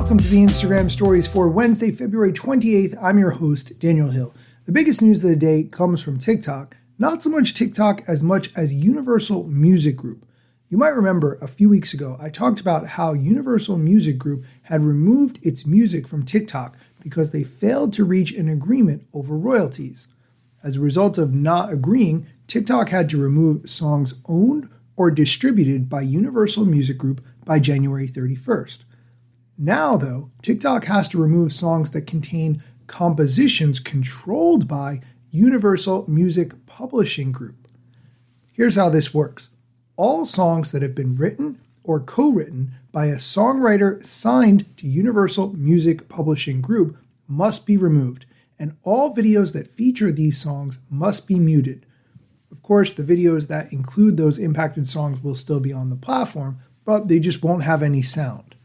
Welcome to the Instagram stories for Wednesday, February 28th. I'm your host, Daniel Hill. The biggest news of the day comes from TikTok. Not so much TikTok as much as Universal Music Group. You might remember a few weeks ago, I talked about how Universal Music Group had removed its music from TikTok because they failed to reach an agreement over royalties. As a result of not agreeing, TikTok had to remove songs owned or distributed by Universal Music Group by January 31st. Now, though, TikTok has to remove songs that contain compositions controlled by Universal Music Publishing Group. Here's how this works. All songs that have been written or co-written by a songwriter signed to Universal Music Publishing Group must be removed, and all videos that feature these songs must be muted. Of course, the videos that include those impacted songs will still be on the platform, but they just won't have any sound.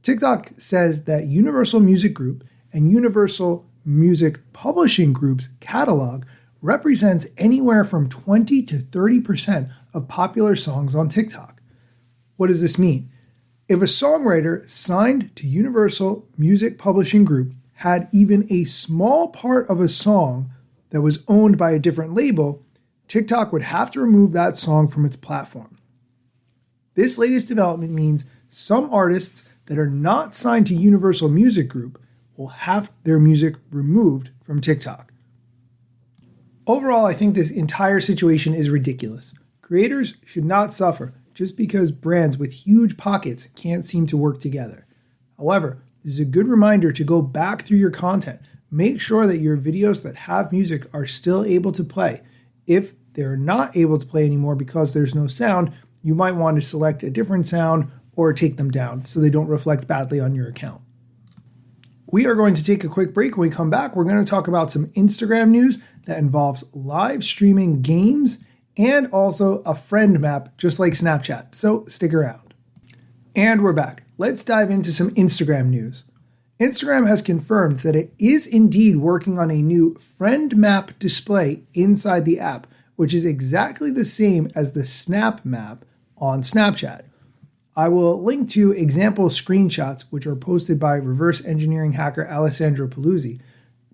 TikTok says that Universal Music Group and Universal Music Publishing Group's catalog represents anywhere from 20 to 30% of popular songs on TikTok. What does this mean? If a songwriter signed to Universal Music Publishing Group had even a small part of a song that was owned by a different label, TikTok would have to remove that song from its platform. This latest development means some artists that are not signed to Universal Music Group will have their music removed from TikTok. Overall, I think this entire situation is ridiculous. Creators should not suffer just because brands with huge pockets can't seem to work together. However, this is a good reminder to go back through your content. Make sure that your videos that have music are still able to play. If they're not able to play anymore because there's no sound, you might want to select a different sound or take them down so they don't reflect badly on your account. We are going to take a quick break. When we come back, we're going to talk about some Instagram news that involves live streaming games and also a friend map, just like Snapchat. So stick around. And we're back. Let's dive into some Instagram news. Instagram has confirmed that it is indeed working on a new friend map display inside the app, which is exactly the same as the Snap map on Snapchat. I will link to example screenshots which are posted by reverse engineering hacker Alessandro Paluzzi.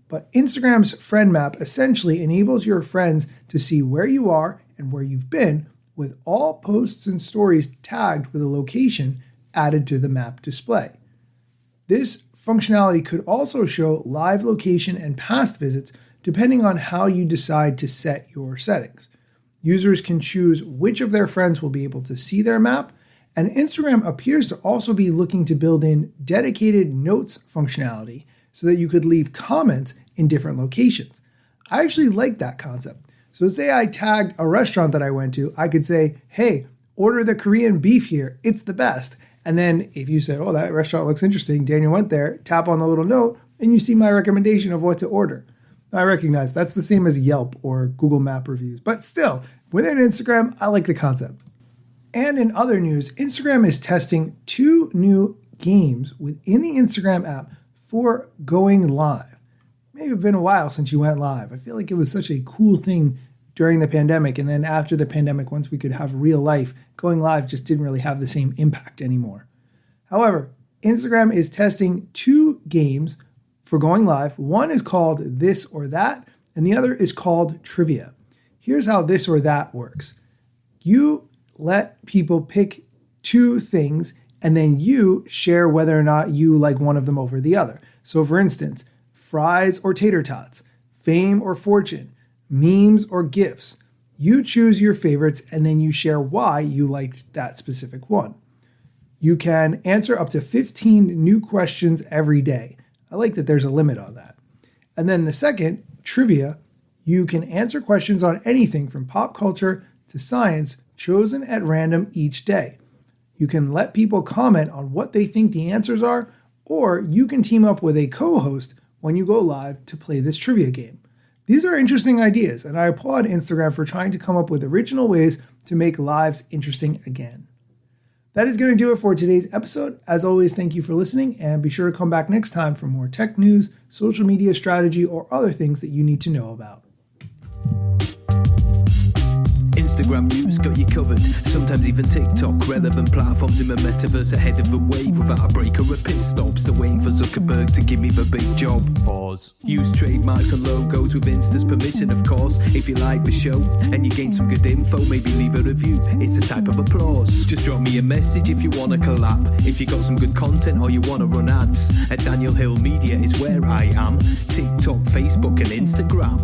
But Instagram's friend map essentially enables your friends to see where you are and where you've been, with all posts and stories tagged with a location added to the map display. This functionality could also show live location and past visits depending on how you decide to set your settings. Users can choose which of their friends will be able to see their map, and Instagram appears to also be looking to build in dedicated notes functionality so that you could leave comments in different locations. I actually like that concept. So say I tagged a restaurant that I went to, I could say, hey, order the Korean beef here, it's the best. And then if you say, oh, that restaurant looks interesting, Daniel went there, tap on the little note, and you see my recommendation of what to order. I recognize that's the same as Yelp or Google Map reviews, but still, within Instagram, I like the concept. And in other news, Instagram is testing 2 new games within the Instagram app for going live. Maybe it's been a while since you went live. I feel like it was such a cool thing during the pandemic, and then after the pandemic, once we could have real life, going live just didn't really have the same impact anymore. However, Instagram is testing 2 games for going live. One is called This or That, and the other is called Trivia. Here's how This or That works. You let people pick 2 things, and then you share whether or not you like one of them over the other. So for instance, fries or tater tots, fame or fortune, memes or GIFs. You choose your favorites, and then you share why you liked that specific one. You can answer up to 15 new questions every day. I like that there's a limit on that. And then the second, Trivia, you can answer questions on anything from pop culture to science, chosen at random each day. You can let people comment on what they think the answers are, or you can team up with a co-host when you go live to play this trivia game. These are interesting ideas, and I applaud Instagram for trying to come up with original ways to make lives interesting again. That is going to do it for today's episode. As always, thank you for listening, and be sure to come back next time for more tech news, social media strategy, or other things that you need to know about. Instagram news got you covered. Sometimes even TikTok, relevant platforms in the metaverse ahead of the wave without a break or a pit stop. Still waiting for Zuckerberg to give me the big job. Pause. Use trademarks and logos with Insta's permission, of course. If you like the show and you gain some good info, maybe leave a review. It's a type of applause. Just drop me a message if you want to collab. If you got some good content or you want to run ads, at Daniel Hill Media is where I am. TikTok, Facebook and Instagram.